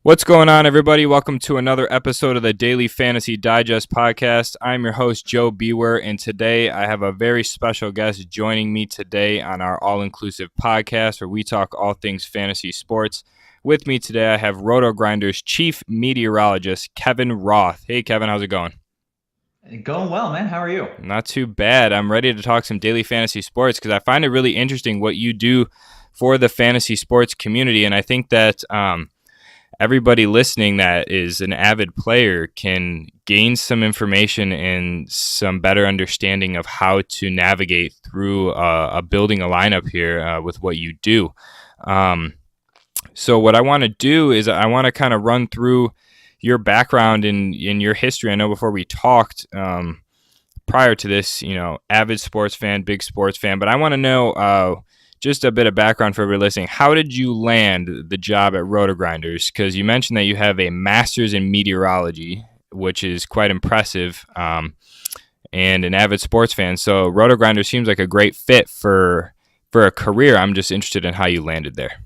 What's going on, everybody? Welcome to another episode of the Daily Fantasy Digest podcast. I'm your host, Joe Bewer, and today I have a very special guest joining me today on our all-inclusive podcast where we talk all things fantasy sports. With me today, I have Rotogrinders chief meteorologist, Kevin Roth. Hey, Kevin, how's it going? Going well, man. How are you? Not too bad. I'm ready to talk some daily fantasy sports because I find it really interesting what you do for the fantasy sports community, and I think that everybody listening that is an avid player can gain some information and some better understanding of how to navigate through building a lineup here with what you do. So what I want to do is I want to kind of run through your background in your history. I know before we talked prior to this, avid sports fan, big sports fan, but I want to know just a bit of background for everybody listening. How did you land the job at Rotogrinders? Because you mentioned that you have a master's in meteorology, which is quite impressive, and an avid sports fan. So Rotogrinders seems like a great fit for a career. I'm just interested in how you landed there.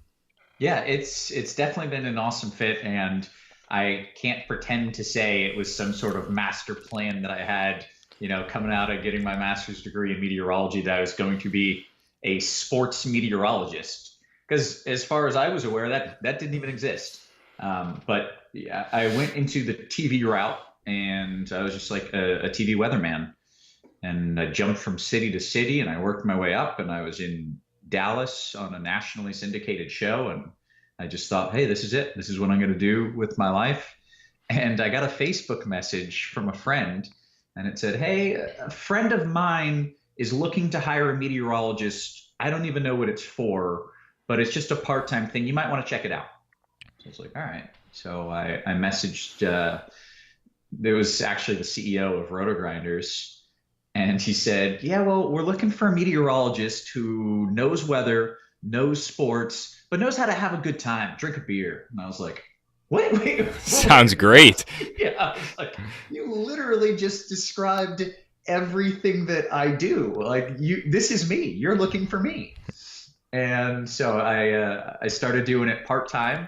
Yeah, it's definitely been an awesome fit, and I can't pretend to say it was some sort of master plan that I had, coming out of getting my master's degree in meteorology, that I was going to be a sports meteorologist, because as far as I was aware, that didn't even exist. But yeah, I went into the TV route, and I was just like a TV weatherman, and I jumped from city to city, and I worked my way up, and I was in Dallas on a nationally syndicated show, and I just thought, hey, this is it. This is what I'm going to do with my life. And I got a Facebook message from a friend, and it said, hey, a friend of mine is looking to hire a meteorologist. I don't even know what it's for, but it's just a part-time thing. You might want to check it out. So I was like, all right. So I messaged, there was actually the CEO of Rotogrinders, and he said, yeah, well, we're looking for a meteorologist who knows weather, knows sports, but knows how to have a good time, drink a beer. And I was like, wait. Sounds great. Yeah, I was like, you literally just described everything that I do. Like, this is me. You're looking for me. And so I started doing it part-time.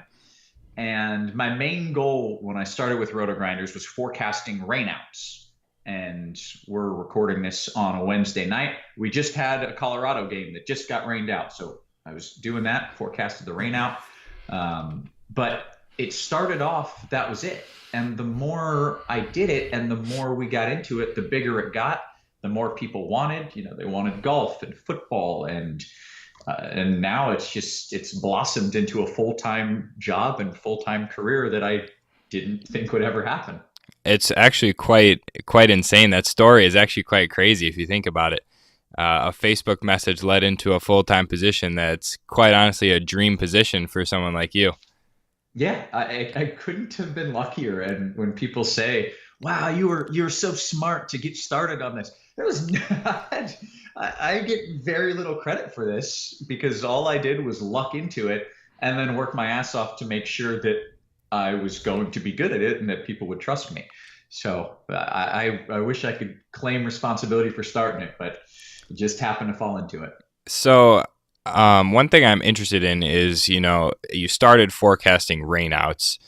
And my main goal when I started with Rotogrinders was forecasting rainouts. And we're recording this on a Wednesday night. We just had a Colorado game that just got rained out. So I was doing that, forecasted the rainout. But it started off, that was it. And the more I did it and the more we got into it, the bigger it got, the more people wanted. They wanted golf and football, and now it's blossomed into a full-time job and full-time career that I didn't think would ever happen. It's actually quite insane. That story is actually quite crazy if you think about it. A Facebook message led into a full-time position that's quite honestly a dream position for someone like you. Yeah, I couldn't have been luckier. And when people say, "Wow, you're so smart to get started on this," there was I get very little credit for this, because all I did was luck into it and then work my ass off to make sure that I was going to be good at it and that people would trust me. So I wish I could claim responsibility for starting it, but it just happened to fall into it. So one thing I'm interested in is, you started forecasting rainouts.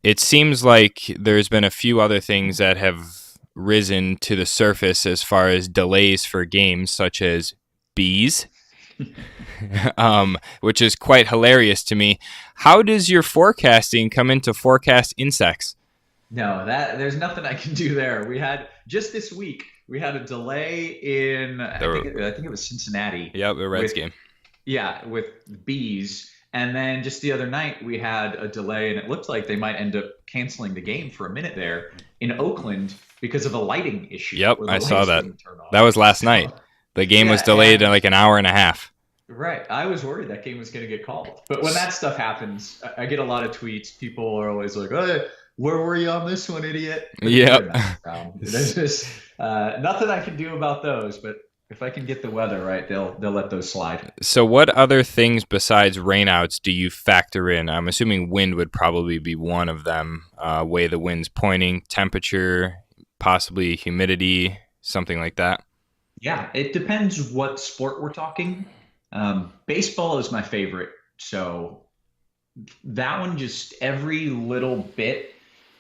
It seems like there's been a few other things that have risen to the surface as far as delays for games, such as bees, which is quite hilarious to me. How does your forecasting come into forecast insects? No, there's nothing I can do there. We had just this week, we had a delay in, I think it was Cincinnati. Yep, the Reds game. Yeah, with bees. And then just the other night, we had a delay, and it looked like they might end up canceling the game for a minute there in Oakland because of a lighting issue. Yep, I saw that. That was last night. The game was delayed like an hour and a half. Right. I was worried that game was going to get called. But when that stuff happens, I get a lot of tweets. People are always like, "Oh, where were you on this one, idiot?" Yep. There's just nothing I can do about those. But if I can get the weather right, they'll let those slide. So what other things besides rainouts do you factor in? I'm assuming wind would probably be one of them. Way the wind's pointing, temperature, possibly humidity, something like that. Yeah, it depends what sport we're talking. Baseball is my favorite. So that one, just every little bit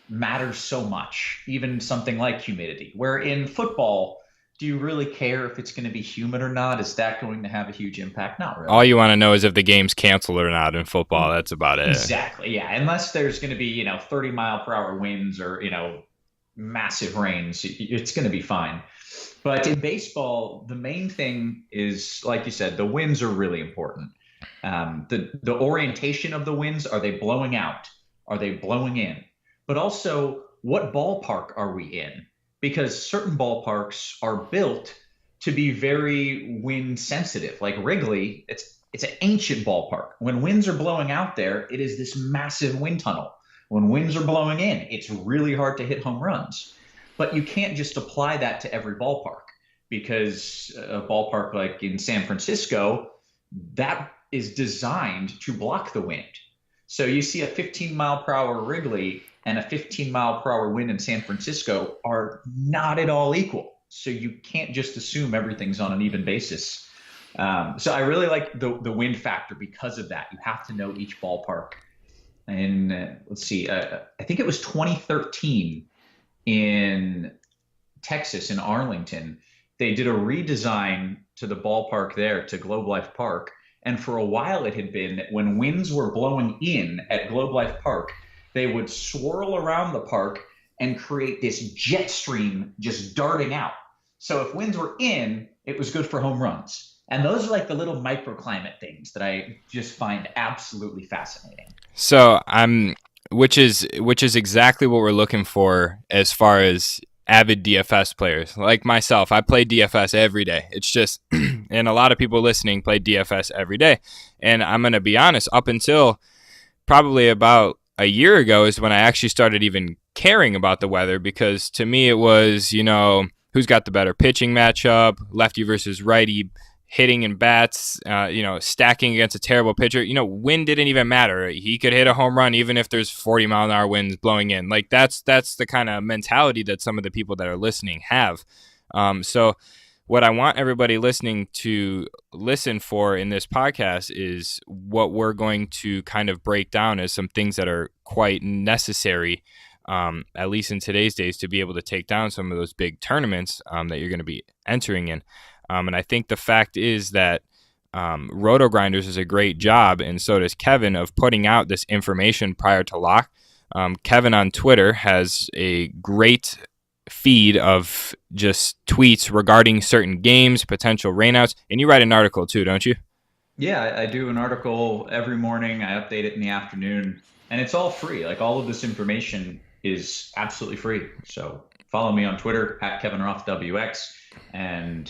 matters so much, even something like humidity. Where in football, do you really care if it's going to be humid or not? Is that going to have a huge impact? Not All really. you want to know is if the game's canceled or not in football. That's about it. Exactly. Yeah. Unless there's going to be, 30-mile-per-hour winds or, massive rains, it's going to be fine. But in baseball, the main thing is, like you said, the winds are really important. The orientation of the winds, are they blowing out? Are they blowing in? But also, what ballpark are we in? Because certain ballparks are built to be very wind sensitive. Like Wrigley, it's an ancient ballpark. When winds are blowing out there, it is this massive wind tunnel. When winds are blowing in, it's really hard to hit home runs. But you can't just apply that to every ballpark, because a ballpark like in San Francisco, that is designed to block the wind. So you see a 15-mile-per-hour Wrigley and a 15-mile-per-hour wind in San Francisco are not at all equal. So you can't just assume everything's on an even basis. So I really like the wind factor because of that. You have to know each ballpark. And let's see, I think it was 2013 in Texas, in Arlington. They did a redesign to the ballpark there, to Globe Life Park. And for a while, it had been that when winds were blowing in at Globe Life Park, they would swirl around the park and create this jet stream just darting out. So if winds were in, it was good for home runs. And those are like the little microclimate things that I just find absolutely fascinating. So which is exactly what we're looking for as far as avid DFS players like myself. I play DFS every day. It's just, and a lot of people listening play DFS every day. And I'm going to be honest, up until probably about a year ago is when I actually started even caring about the weather, because to me it was, who's got the better pitching matchup, lefty versus righty, hitting and bats, stacking against a terrible pitcher. Wind didn't even matter. He could hit a home run even if there's 40-mile-an-hour winds blowing in. Like that's the kind of mentality that some of the people that are listening have. So what I want everybody listening to listen for in this podcast is what we're going to kind of break down as some things that are quite necessary, at least in today's days, to be able to take down some of those big tournaments that you're going to be entering in. And I think the fact is that Rotogrinders does a great job, and so does Kevin, of putting out this information prior to lock. Kevin on Twitter has a great feed of just tweets regarding certain games, potential rainouts, and you write an article too, don't you? Yeah, I do an article every morning. I update it in the afternoon, and it's all free. Like, all of this information is absolutely free. So follow me on Twitter at KevinRothWX, and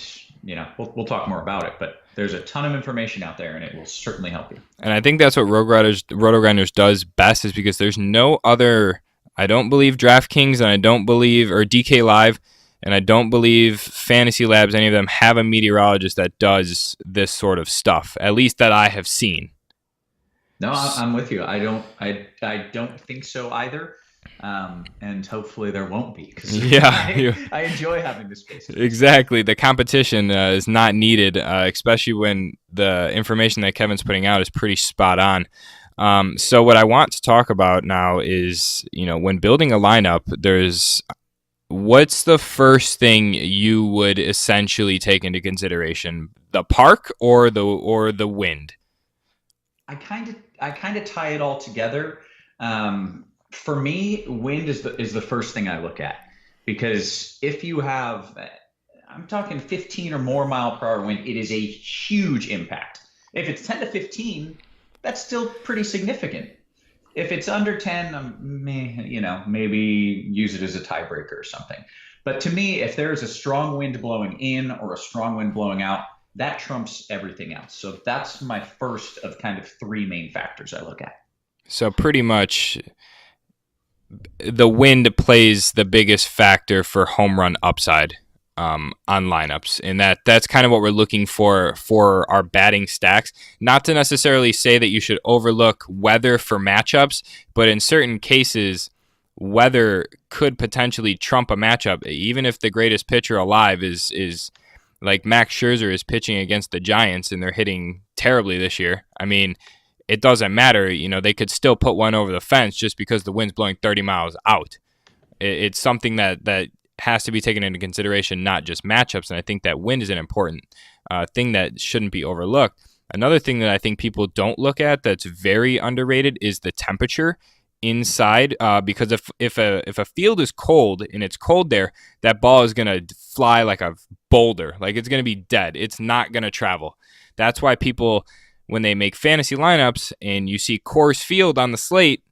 we'll talk more about it. But there's a ton of information out there, and it will certainly help you. And I think that's what Rotogrinders does best, is because there's no other. I don't believe DraftKings, and I don't believe, or DK Live, and I don't believe Fantasy Labs, any of them have a meteorologist that does this sort of stuff, at least that I have seen. No, I'm with you. I don't think so either. And hopefully there won't be, because I enjoy having this space. Exactly. The competition is not needed, especially when the information that Kevin's putting out is pretty spot on. So what I want to talk about now is, when building a lineup, what's the first thing you would essentially take into consideration? The park or the wind? I kind of tie it all together. For me, wind is the first thing I look at, because if you have, I'm talking 15 or more mile per hour wind, it is a huge impact. If it's 10 to 15, that's still pretty significant. If it's under 10, maybe use it as a tiebreaker or something. But to me, if there is a strong wind blowing in or a strong wind blowing out, that trumps everything else. So that's my first of kind of three main factors I look at. So pretty much the wind plays the biggest factor for home run upside on lineups, and that's kind of what we're looking for our batting stacks. Not to necessarily say that you should overlook weather for matchups, but in certain cases, weather could potentially trump a matchup, even if the greatest pitcher alive is like Max Scherzer is pitching against the Giants and they're hitting terribly this year. I mean, it doesn't matter. They could still put one over the fence just because the wind's blowing 30 miles out. It's something that has to be taken into consideration, not just matchups. And I think that wind is an important thing that shouldn't be overlooked. Another thing that I think people don't look at that's very underrated is the temperature inside, because if a field is cold and it's cold there, that ball is going to fly like a boulder. Like, it's going to be dead. It's not going to travel. That's why people, when they make fantasy lineups and you see Coors Field on the slate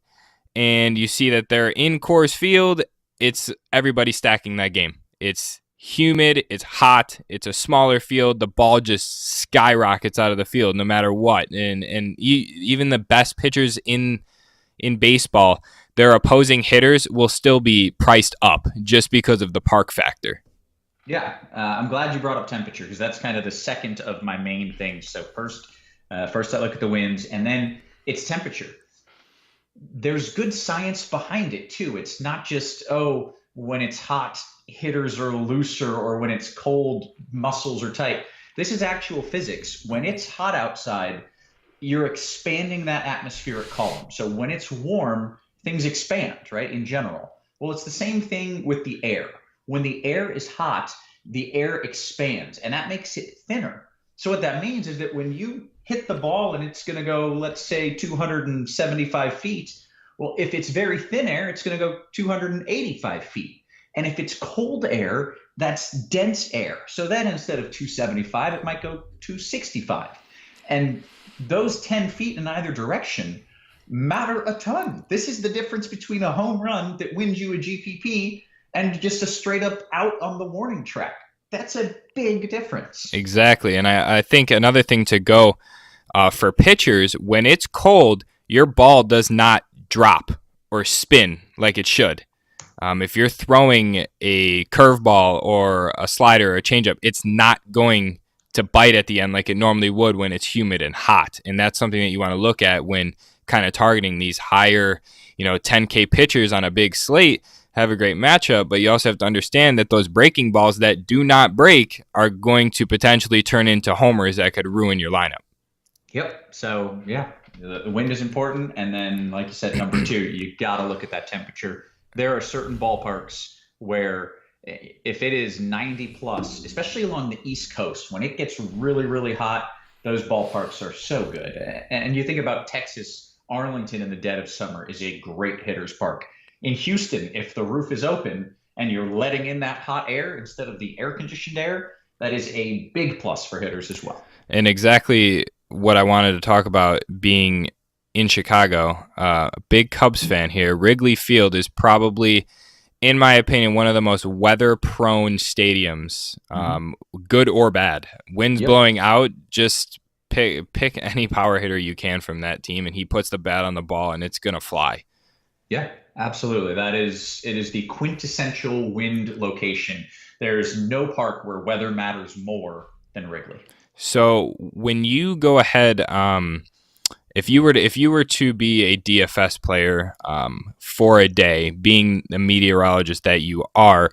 and you see that they're in Coors Field, it's everybody stacking that game. It's humid, it's hot, it's a smaller field. The ball just skyrockets out of the field no matter what. And even the best pitchers in baseball, their opposing hitters will still be priced up just because of the park factor. Yeah, I'm glad you brought up temperature, because that's kind of the second of my main things. So first I look at the winds, and then it's temperature. There's good science behind it too. It's not just, when it's hot, hitters are looser, or when it's cold, muscles are tight. This is actual physics. When it's hot outside, you're expanding that atmospheric column. So when it's warm, things expand, right, in general. Well, it's the same thing with the air. When the air is hot, the air expands, and that makes it thinner. So what that means is that when you hit the ball and it's going to go, let's say, 275 feet, well, if it's very thin air, it's going to go 285 feet. And if it's cold air, that's dense air. So then instead of 275, it might go 265. And those 10 feet in either direction matter a ton. This is the difference between a home run that wins you a GPP and just a straight up out on the warning track. That's a big difference. Exactly. And I think another thing to go for pitchers, when it's cold, your ball does not drop or spin like it should. If you're throwing a curveball or a slider or a changeup, it's not going to bite at the end like it normally would when it's humid and hot. And that's something that you want to look at when kind of targeting these higher, 10K pitchers on a big slate. Have a great matchup, but you also have to understand that those breaking balls that do not break are going to potentially turn into homers that could ruin your lineup. Yep. So, yeah, the wind is important. And then, like you said, number two, you got to look at that temperature. There are certain ballparks where if it is 90 plus, especially along the East Coast, when it gets really, really hot, those ballparks are so good. And you think about Texas, Arlington in the dead of summer is a great hitter's park. In Houston, if the roof is open and you're letting in that hot air instead of the air-conditioned air, that is a big plus for hitters as well. And exactly what I wanted to talk about being in Chicago, a big Cubs fan here. Wrigley Field is probably, in my opinion, one of the most weather-prone stadiums, good or bad. Winds blowing out, just pick any power hitter you can from that team, and he puts the bat on the ball, and it's going to fly. Yeah, absolutely. It is the quintessential wind location. There's no park where weather matters more than Wrigley. So when you go ahead, if you were to be a DFS player for a day, being the meteorologist that you are,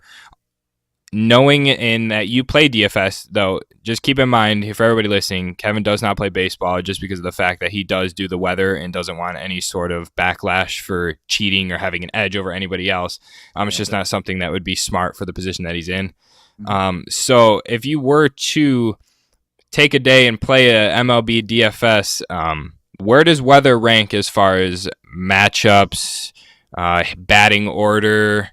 knowing in that you play DFS, though, just keep in mind, for everybody listening, Kevin does not play baseball just because of the fact that he does do the weather and doesn't want any sort of backlash for cheating or having an edge over anybody else. It's just not something that would be smart for the position that he's in. So if you were to take a day and play a MLB DFS, where does weather rank as far as matchups, batting order,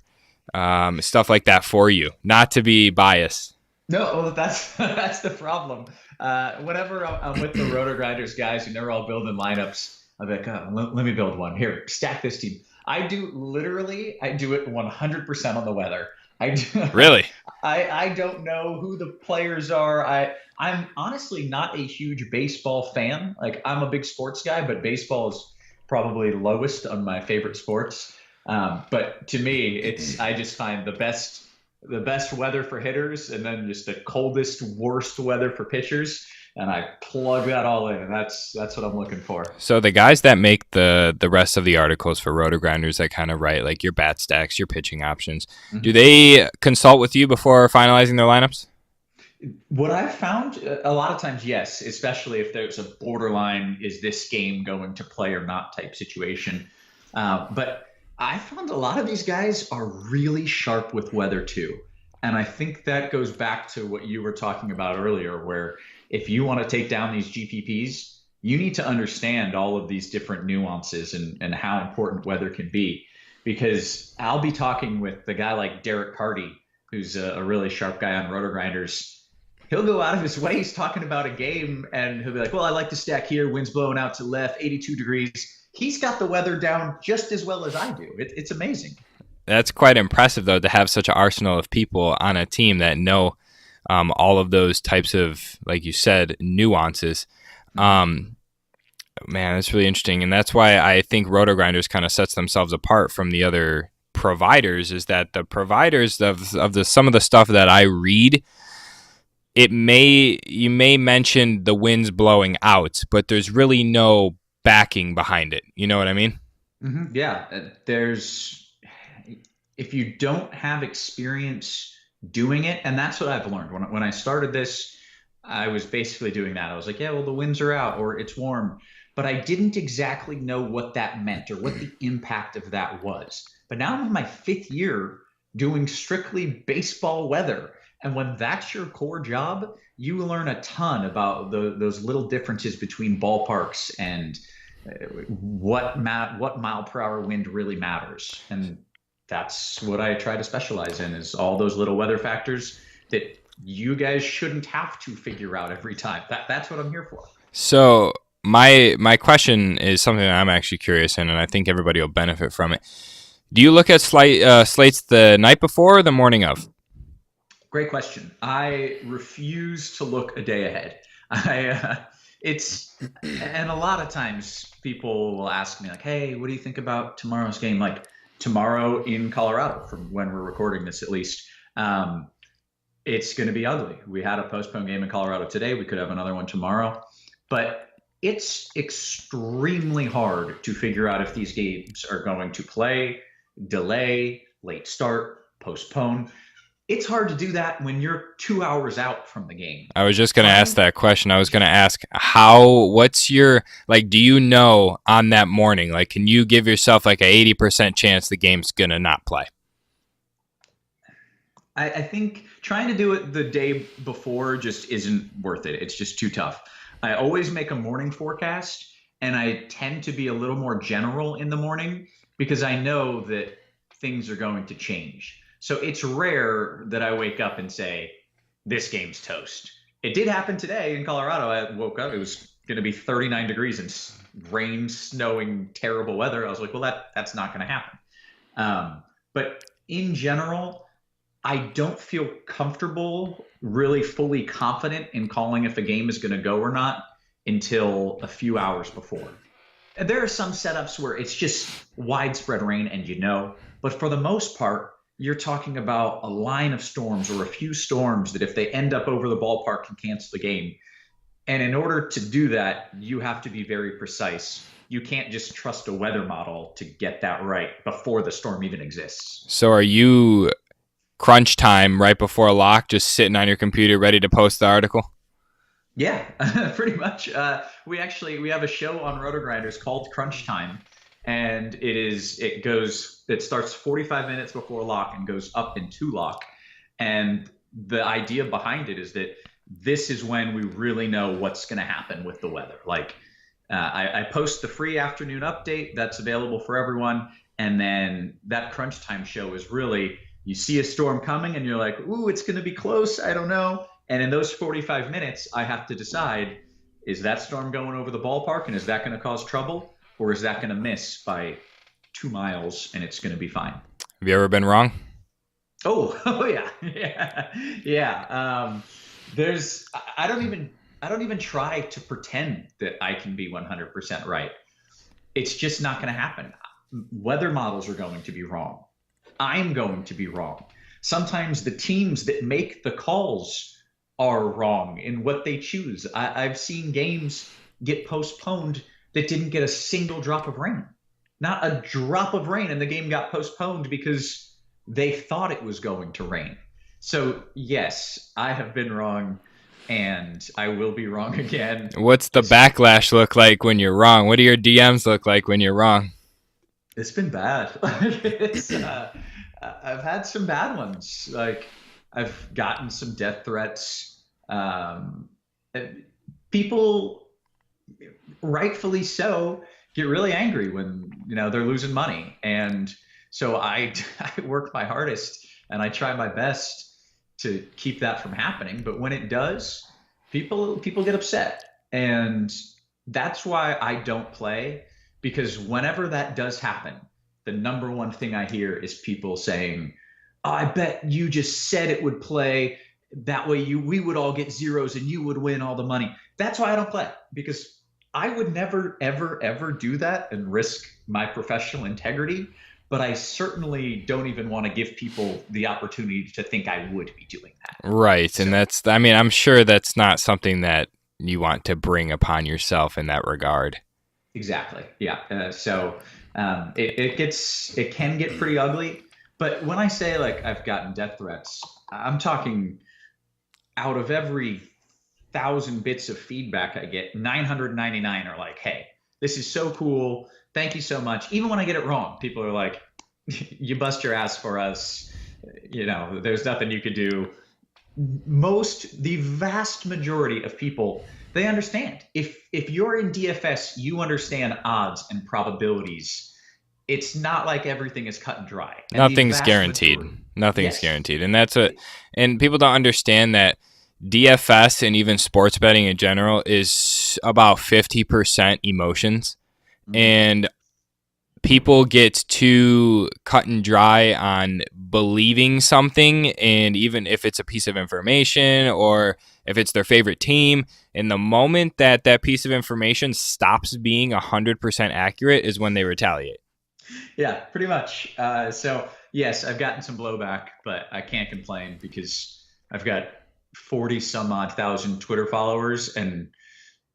stuff like that for you? Not to be biased. No, that's the problem. Whenever I'm with the Rotogrinders guys and they're all building lineups, I'm like, let me build one. Here, stack this team. I do it 100% on the weather. Really? I don't know who the players are. I'm honestly not a huge baseball fan. Like, I'm a big sports guy, but baseball is probably lowest on my favorite sports. But to me, I just find the best weather for hitters, and then just the coldest, worst weather for pitchers, and I plug that all in, and that's what I'm looking for. So the guys that make the rest of the articles for Rotogrinders, that kind of write like your bat stacks, your pitching options, do they consult with you before finalizing their lineups? What I've found a lot of times, yes, especially if there's a borderline, is this game going to play or not type situation. But I found a lot of these guys are really sharp with weather too. And I think that goes back to what you were talking about earlier, where if you want to take down these GPPs, you need to understand all of these different nuances and how important weather can be. Because I'll be talking with the guy like Derek Carty, who's a really sharp guy on Rotogrinders. He'll go out of his way. He's talking about a game, and he'll be like, "Well, I like to stack here. Wind's blowing out to left, 82 degrees." He's got the weather down just as well as I do. It's amazing. That's quite impressive, though, to have such an arsenal of people on a team that know all of those types of, like you said, nuances. Um, Man, that's really interesting, and that's why I think Rotogrinders kind of sets themselves apart from the other providers. Is that the providers of the some of the stuff that I read, you may mention the winds blowing out, but there's really no backing behind it. You know what I mean? Yeah, there's if you don't have experience doing it, and that's what I've learned when I started this. I was basically doing that. I was like, yeah, well, the winds are out or it's warm, but I didn't exactly know what that meant or what the impact of that was. But now I'm in my fifth year doing strictly baseball weather. And when that's your core job, you learn a ton about those little differences between ballparks and what mile per hour wind really matters. And that's what I try to specialize in, is all those little weather factors that you guys shouldn't have to figure out every time. That's what I'm here for. So my question is something that I'm actually curious in, and I think everybody will benefit from it. Do you look at slates the night before or the morning of? Great question. I refuse to look a day ahead. It's and a lot of times people will ask me like, "Hey, what do you think about tomorrow's game?" Like tomorrow in Colorado, from when we're recording this at least. It's going to be ugly. We had a postponed game in Colorado today. We could have another one tomorrow, but it's extremely hard to figure out if these games are going to play, delay, late start, postpone. It's hard to do that when you're 2 hours out from the game. I was just going to ask Fine. that question. I was going to ask what's your, like, do you know on that morning, like, can you give yourself like a 80% chance the game's going to not play? I think trying to do it the day before just isn't worth it. It's just too tough. I always make a morning forecast, and I tend to be a little more general in the morning because I know that things are going to change. So it's rare that I wake up and say, this game's toast. It did happen today in Colorado. I woke up, it was going to be 39 degrees and rain, snowing, terrible weather. I was like, well, that's not going to happen. But in general, I don't feel comfortable, really fully confident in calling if a game is going to go or not until a few hours before. And there are some setups where it's just widespread rain and but for the most part, you're talking about a line of storms or a few storms that if they end up over the ballpark can cancel the game. And in order to do that, you have to be very precise. You can't just trust a weather model to get that right before the storm even exists. So are you crunch time right before lock, just sitting on your computer ready to post the article? Yeah, pretty much. We have a show on Rotogrinders called Crunch Time, and it starts 45 minutes before lock and goes up into lock. And the idea behind it is that this is when we really know what's going to happen with the weather. Like I post the free afternoon update that's available for everyone, and then that Crunch Time show is really, you see a storm coming and you're like, ooh, it's going to be close. I don't know. And in those 45 minutes, I have to decide, is that storm going over the ballpark and is that going to cause trouble? Or is that going to miss by 2 miles and it's going to be fine? Have you ever been wrong? Oh yeah. Yeah. I don't even try to pretend that I can be 100% right. It's just not going to happen. Weather models are going to be wrong. I'm going to be wrong. Sometimes the teams that make the calls are wrong in what they choose. I've seen games get postponed that didn't get a single drop of rain. Not a drop of rain, and the game got postponed because they thought it was going to rain. So yes, I have been wrong, and I will be wrong again. What's the It's backlash look like when you're wrong? What do your DMs look like when you're wrong? it's been bad. I've had some bad ones. Like I've gotten some death threats. And people, rightfully so, get really angry when they're losing money, and so I I work my hardest and I try my best to keep that from happening. But when it does, people get upset, and that's why I don't play, because whenever that does happen, the number one thing I hear is people saying, oh, I bet you just said it would play. That way we would all get zeros and you would win all the money. That's why I don't play, because I would never, ever, ever do that and risk my professional integrity. But I certainly don't even want to give people the opportunity to think I would be doing that. Right. And So I mean, I'm sure that's not something that you want to bring upon yourself in that regard. exactly, yeah. It can get pretty ugly. But when I say like I've gotten death threats, I'm talking out of every thousand bits of feedback I get, 999 are like, hey, this is so cool. Thank you so much. Even when I get it wrong, people are like, you bust your ass for us. There's nothing you could do. The vast majority of people, they understand. If you're in DFS, you understand odds and probabilities. It's not like everything is cut and dry. And the Nothing's vast guaranteed. majority, Nothing's yes. guaranteed. And people don't understand that DFS and even sports betting in general is about 50% emotions. Mhm. And people get too cut and dry on believing something, and even if it's a piece of information or if it's their favorite team, and the moment that that piece of information stops being 100% accurate is when they retaliate. Yeah, pretty much. So yes, I've gotten some blowback, but I can't complain because I've got 40 some odd thousand Twitter followers. And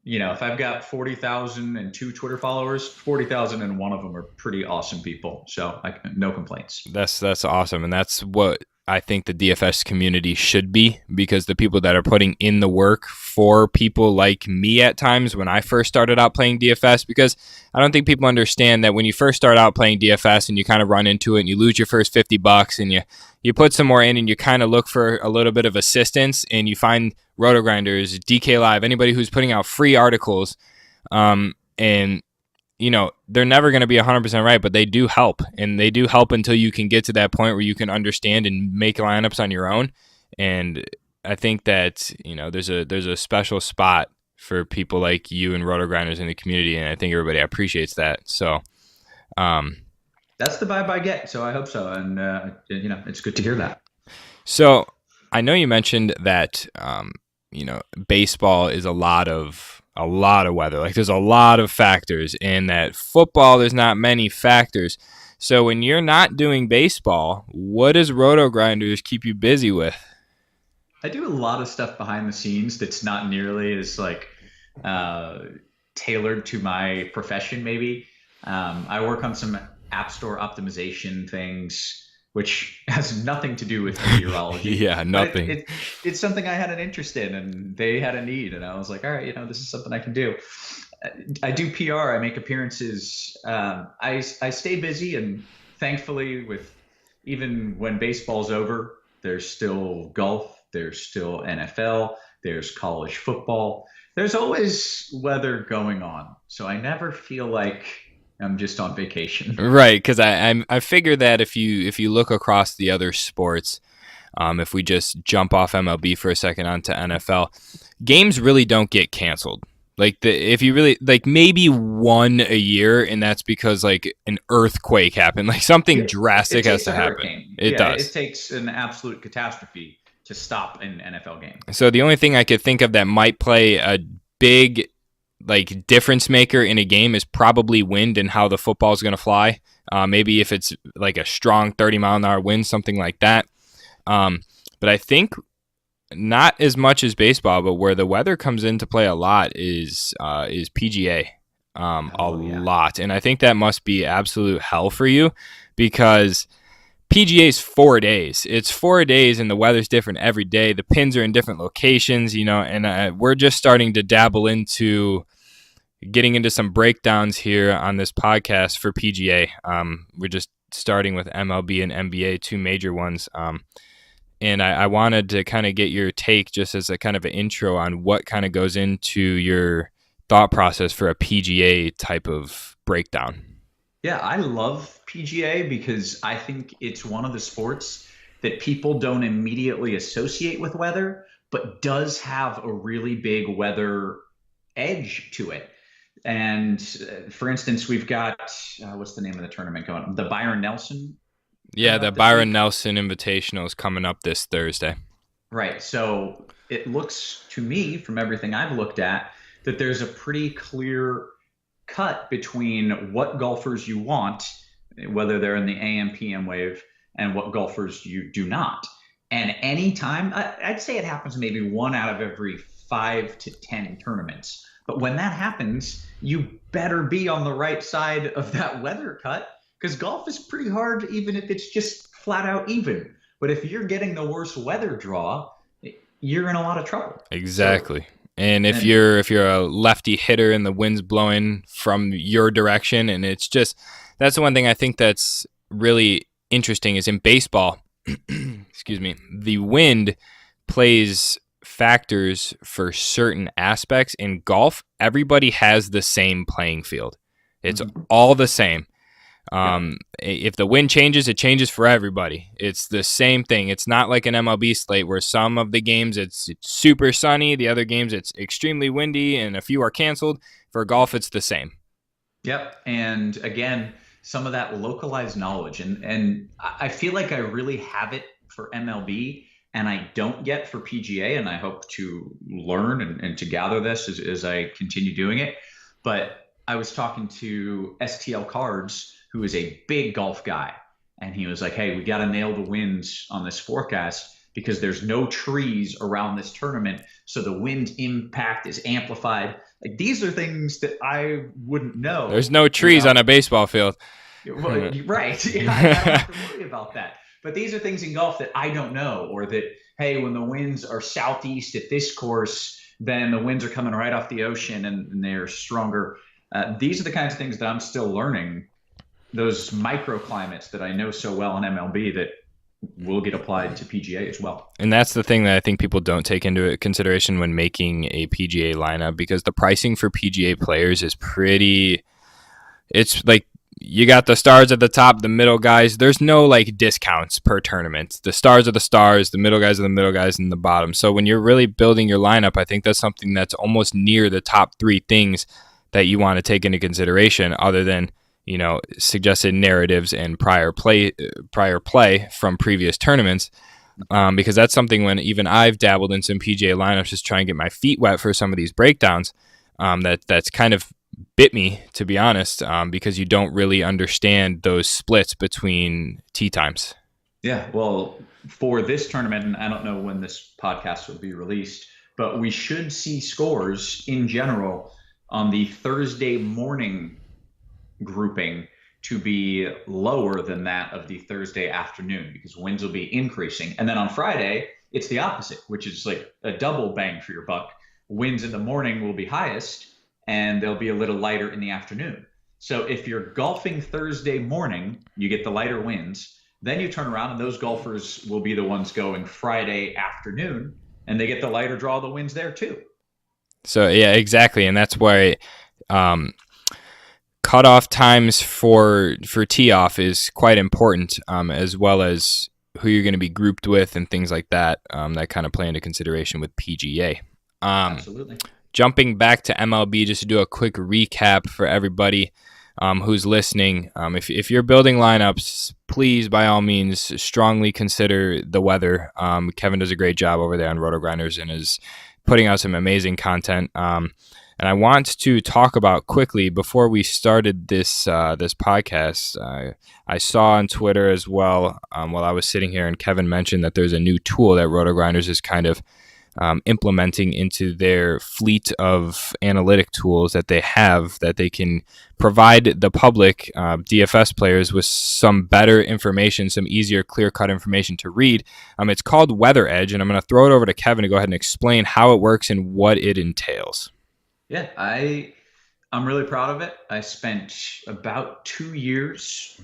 if I've got 40,002 Twitter followers, 40,001 of them are pretty awesome people. So no complaints. That's awesome, and that's what I think the DFS community should be, because the people that are putting in the work for people like me at times when I first started out playing DFS, because I don't think people understand that when you first start out playing DFS and you kind of run into it and you lose your first $50 and you put some more in and you kind of look for a little bit of assistance and you find Rotogrinders, DK Live, anybody who's putting out free articles, and they're never going to be 100% right, but they do help. And they do help until you can get to that point where you can understand and make lineups on your own. And I think that, there's a special spot for people like you and Rotogrinders in the community. And I think everybody appreciates that. So, That's the vibe I get. So I hope so. And, it's good to hear that. so I know you mentioned that, baseball is a lot of weather. Like there's a lot of factors, and that football there's not many factors. So when you're not doing baseball, what does Roto Grinders keep you busy with? I do a lot of stuff behind the scenes that's not nearly as like uh, tailored to my profession. Maybe I work on some app store optimization things, which has nothing to do with meteorology, Yeah, but nothing. it's something I had an interest in, and they had a need, and I was like, all right, this is something I can do. I do PR. I make appearances. I stay busy, and thankfully, with even when baseball's over, there's still golf, there's still NFL, there's college football. There's always weather going on, so I never feel like I'm just on vacation. Right, because I figure that if you look across the other sports, if we just jump off MLB for a second onto NFL, games really don't get canceled. Like if you really like maybe one a year, and that's because like an earthquake happened, like something It drastic has takes to a happen. hurricane. It Yeah, it does. takes an absolute catastrophe to stop an NFL game. So the only thing I could think of that might play a big like difference maker in a game is probably wind and how the football is going to fly. Maybe if it's like a strong 30-mile-an-hour wind, something like that. Um, but I think not as much as baseball, but where the weather comes into play a lot is PGA, a Oh yeah. lot, and I think that must be absolute hell for you, because PGA's 4 days. It's 4 days, and the weather's different every day. The pins are in different locations, and we're just starting to dabble into getting into some breakdowns here on this podcast for PGA. We're just starting with MLB and NBA, two major ones. And I wanted to kind of get your take just as a kind of an intro on what kind of goes into your thought process for a PGA type of breakdown. Yeah, I love PGA because I think it's one of the sports that people don't immediately associate with weather, but does have a really big weather edge to it. And for instance, we've got, what's the name of the tournament going? The Byron Nelson. Yeah, the Byron Nelson Invitational is coming up this Thursday. Right. So it looks to me, from everything I've looked at, that there's a pretty clear cut between what golfers you want, whether they're in the AM PM wave, and what golfers you do not. And anytime, I'd say it happens maybe 1 out of every 5 to 10 tournaments. But when that happens, you better be on the right side of that weather cut, because golf is pretty hard, even if it's just flat out even. But if you're getting the worst weather draw, you're in a lot of trouble. Exactly. So, and if you're a lefty hitter and the wind's blowing from your direction, and it's just, that's the one thing I think that's really interesting is in baseball, excuse me, the wind plays factors for certain aspects. In golf, everybody has the same playing field. It's all the same. If the wind changes, it changes for everybody. It's the same thing. It's not like an MLB slate where some of the games it's super sunny, the other games it's extremely windy, and a few are canceled. For golf, it's the same. Yep. And again, some of that localized knowledge, and I feel like I really have it for MLB and I don't get for PGA, and I hope to learn and to gather this as I continue doing it. But I was talking to STL Cards, who is a big golf guy, and he was like, hey, we got to nail the winds on this forecast because there's no trees around this tournament, so the wind impact is amplified. Like, these are things that I wouldn't know. There's no trees on a baseball field. Well, right. I don't have to worry about that. But these are things in golf that I don't know, or that, hey, when the winds are southeast at this course, then the winds are coming right off the ocean and they're stronger. These are the kinds of things that I'm still learning, those microclimates that I know so well in MLB that will get applied to PGA as well. And that's the thing that I think people don't take into consideration when making a PGA lineup, because the pricing for PGA players is it's like, you got the stars at the top, the middle guys. There's no like discounts per tournament. The stars are the stars, the middle guys are the middle guys, and the bottom. So when you're really building your lineup, I think that's something that's almost near the top 3 things that you want to take into consideration, other than, suggested narratives and prior play from previous tournaments. Because that's something when even I've dabbled in some PGA lineups, just trying to get my feet wet for some of these breakdowns, that's kind of bit me, to be honest, because you don't really understand those splits between tee times. Yeah, well, for this tournament, and I don't know when this podcast will be released, but we should see scores in general on the Thursday morning grouping to be lower than that of the Thursday afternoon, because winds will be increasing. And then on Friday, it's the opposite, which is like a double bang for your buck. Winds in the morning will be highest, and they'll be a little lighter in the afternoon. So if you're golfing Thursday morning, you get the lighter winds. Then you turn around and those golfers will be the ones going Friday afternoon, and they get the lighter draw of the winds there too. So yeah, exactly. And that's why cutoff times for tee off is quite important, as well as who you're going to be grouped with and things like that, that kind of play into consideration with PGA. Absolutely. Jumping back to MLB, just to do a quick recap for everybody who's listening. If you're building lineups, please, by all means, strongly consider the weather. Kevin does a great job over there on Rotogrinders and is putting out some amazing content. And I want to talk about quickly, before we started this podcast, I saw on Twitter as well, while I was sitting here, and Kevin mentioned that there's a new tool that Rotogrinders is kind of implementing into their fleet of analytic tools that they have, that they can provide the public, DFS players, with some better information, some easier, clear-cut information to read. It's called Weather Edge, and I'm going to throw it over to Kevin to go ahead and explain how it works and what it entails. Yeah, I'm really proud of it. I spent about 2 years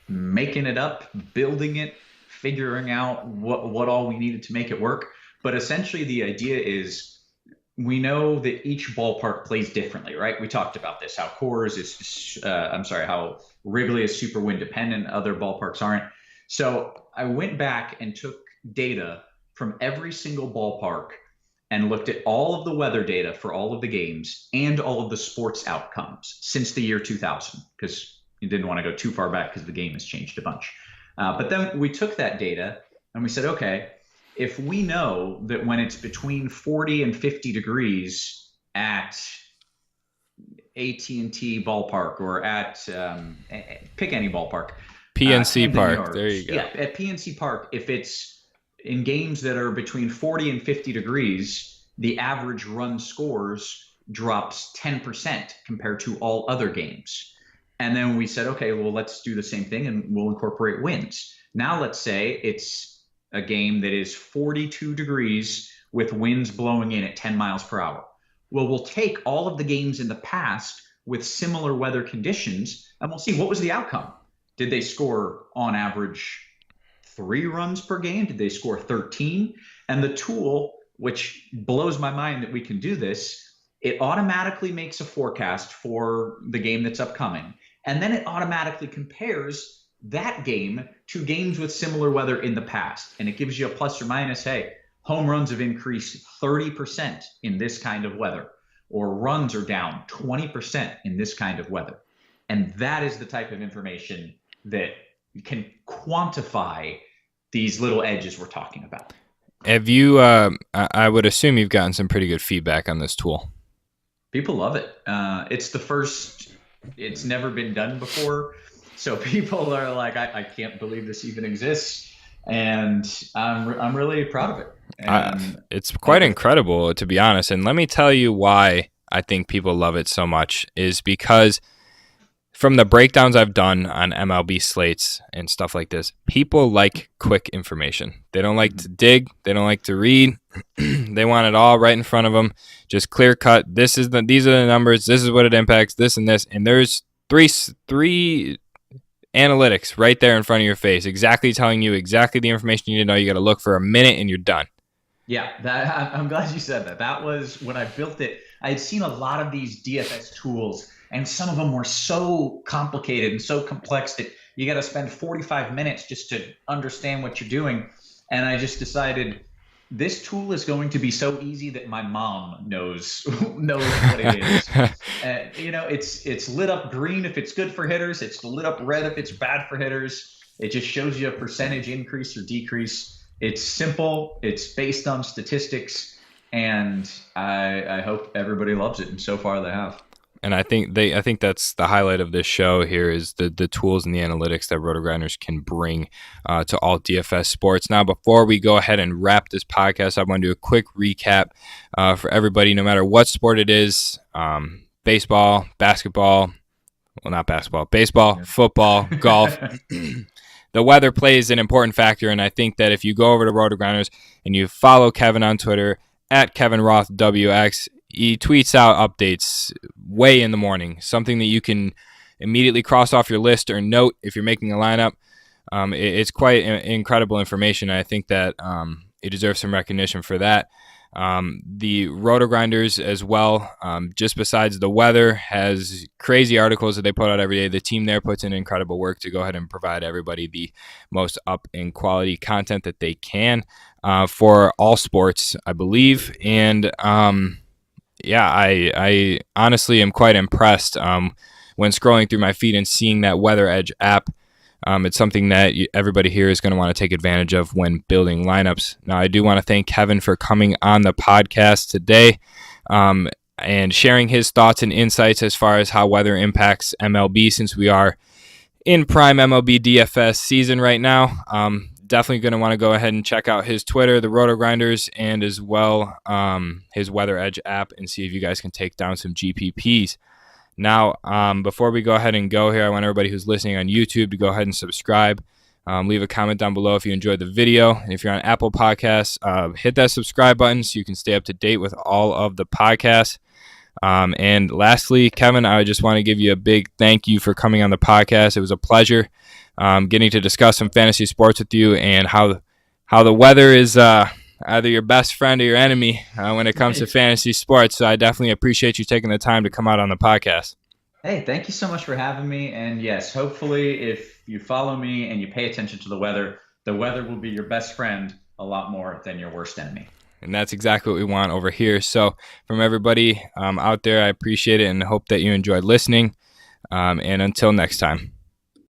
making it up, building it, figuring out what all we needed to make it work. But essentially, the idea is we know that each ballpark plays differently, right? We talked about this, how Coors is, how Wrigley is super wind dependent, other ballparks aren't. So I went back and took data from every single ballpark and looked at all of the weather data for all of the games and all of the sports outcomes since the year 2000, because you didn't want to go too far back because the game has changed a bunch. But then we took that data and we said, okay, if we know that when it's between 40 and 50 degrees at AT&T ballpark, or at pick any ballpark, PNC Park, there you go. Yeah, at PNC Park, if it's in games that are between 40 and 50 degrees, the average run scores drops 10% compared to all other games. And then we said, okay, well, let's do the same thing and we'll incorporate winds. Now let's say it's a game that is 42 degrees with winds blowing in at 10 miles per hour. Well, we'll take all of the games in the past with similar weather conditions and we'll see what was the outcome. Did they score on average 3 runs per game? Did they score 13? And the tool, which blows my mind that we can do this, it automatically makes a forecast for the game that's upcoming. And then it automatically compares that game to games with similar weather in the past. And it gives you a plus or minus, hey, home runs have increased 30% in this kind of weather, or runs are down 20% in this kind of weather. And that is the type of information that can quantify these little edges we're talking about. Have you, I would assume you've gotten some pretty good feedback on this tool. People love it. It's the first, it's never been done before. So people are like, I can't believe this even exists, and I'm really proud of it. And it's quite incredible, to be honest. And let me tell you why I think people love it so much is because from the breakdowns I've done on MLB slates and stuff like this, people like quick information. They don't like to dig. They don't like to read. They want it all right in front of them, just clear cut. These are the numbers. This is what it impacts. This and this. And there's three analytics right there in front of your face, exactly telling you exactly the information you need to know. You got to look for a minute and you're done. Yeah, I'm glad you said that. That was when I built it. I had seen a lot of these DFS tools, and some of them were so complicated and so complex that you got to spend 45 minutes just to understand what you're doing. And I just decided this tool is going to be so easy that my mom knows what it is. It's lit up green if it's good for hitters. It's lit up red if it's bad for hitters. It just shows you a percentage increase or decrease. It's simple. It's based on statistics, and I hope everybody loves it. And so far, they have. And I think that's the highlight of this show here is the tools and the analytics that Rotogrinders can bring to all DFS sports. Now, before we go ahead and wrap this podcast, I want to do a quick recap for everybody, no matter what sport it is, baseball, basketball, well, not basketball, baseball, football, golf. The weather plays an important factor, and I think that if you go over to Rotogrinders and you follow Kevin on Twitter, at Kevin Roth WX, he tweets out updates way in the morning, something that you can immediately cross off your list or note if you're making a lineup. It's quite incredible information. I think that it deserves some recognition for that. The Rotogrinders as well, just besides the weather, has crazy articles that they put out every day. The team there puts in incredible work to go ahead and provide everybody the most up in quality content that they can for all sports, I believe. And I honestly am quite impressed when scrolling through my feed and seeing that Weather Edge app. It's something that everybody here is going to want to take advantage of when building lineups. Now, I do want to thank Kevin for coming on the podcast today and sharing his thoughts and insights as far as how weather impacts MLB, since we are in prime MLB DFS season right now. definitely going to want to go ahead and check out his Twitter, the Rotogrinders, and as well his Weather Edge app, and see if you guys can take down some GPPs. Now, before we go ahead and go here, I want everybody who's listening on YouTube to go ahead and subscribe. Leave a comment down below if you enjoyed the video. And if you're on Apple Podcasts, hit that subscribe button so you can stay up to date with all of the podcasts. And lastly, Kevin, I just want to give you a big thank you for coming on the podcast. It was a pleasure getting to discuss some fantasy sports with you, and how the weather is either your best friend or your enemy when it comes to fantasy sports. So I definitely appreciate you taking the time to come out on the podcast. Hey, thank you so much for having me. And yes, hopefully if you follow me and you pay attention to the weather will be your best friend a lot more than your worst enemy. And that's exactly what we want over here. So from everybody out there, I appreciate it and hope that you enjoyed listening. And until next time.